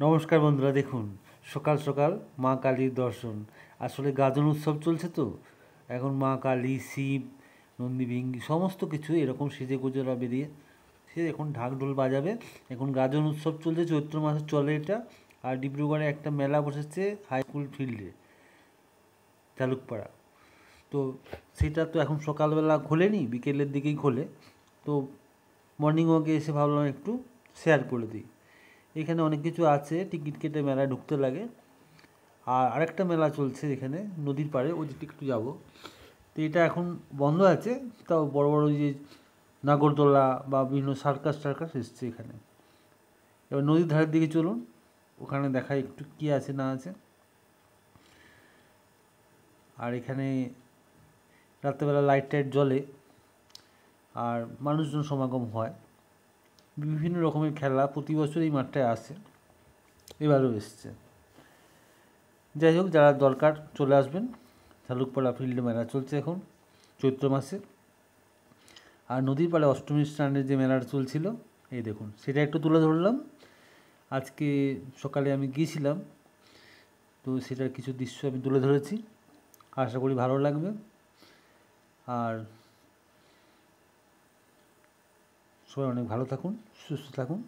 নমস্কার বন্ধুরা, দেখুন সকাল সকাল মা কালীর দর্শন। আসলে গাজন উৎসব চলছে তো এখন মা কালী, শিব, নন্দীভিঙ্গি সমস্ত কিছু এরকম সেজে গুজেরা বেরিয়ে সে এখন ঢাক ঢোল বাজাবে। এখন গাজন উৎসব চলছে, চৈত্র মাসে চলে এটা। আর ডিব্রুগড়ে একটা মেলা বসেছে হাই স্কুল ফিল্ডে, চালুকপাড়া। তো সেটা তো এখন সকালবেলা খোলেনি, বিকেলের দিকেই খোলে। তো মর্নিং ওয়াকে এসে ভাবলাম একটু শেয়ার করে দিই। এখানে অনেক কিছু আছে, টিকিট কেটে মেলায় ঢুকতে লাগে। আর আরেকটা মেলা চলছে এখানে নদীর পাড়ে, ওই দিকটা একটু যাবো। তো এটা এখন বন্ধ আছে, তাও বড় বড় যে নাগরদোলা বা বিভিন্ন সার্কাস টার্কাস এসছে এখানে। এবার নদীর ধারের দিকে চলুন, ওখানে দেখাই একটু কী আছে না আছে। আর এখানে রাত্রেবেলা লাইট টাইট জ্বলে আর মানুষজন সমাগম হয়। বিভিন্ন রকমের খেলা প্রতি বছর এই মাঠটায় আসে, এবারও এসছে। যাই হোক, যারা দরকার চলে আসবেন। ঝালুকপাড়া ফিল্ডে মেলা চলছে এখন চৈত্র মাসে। আর নদীর পাড়ে অষ্টমী স্নানের যে মেলাটা চলছিল, এই দেখুন সেটা একটু তুলে ধরলাম। আজকে সকালে আমি গিয়েছিলাম, তো সেটার কিছু দৃশ্য আমি তুলে ধরেছি, আশা করি ভালো লাগবে। আর সবাই অনেক ভালো থাকুন, সুস্থ থাকুন।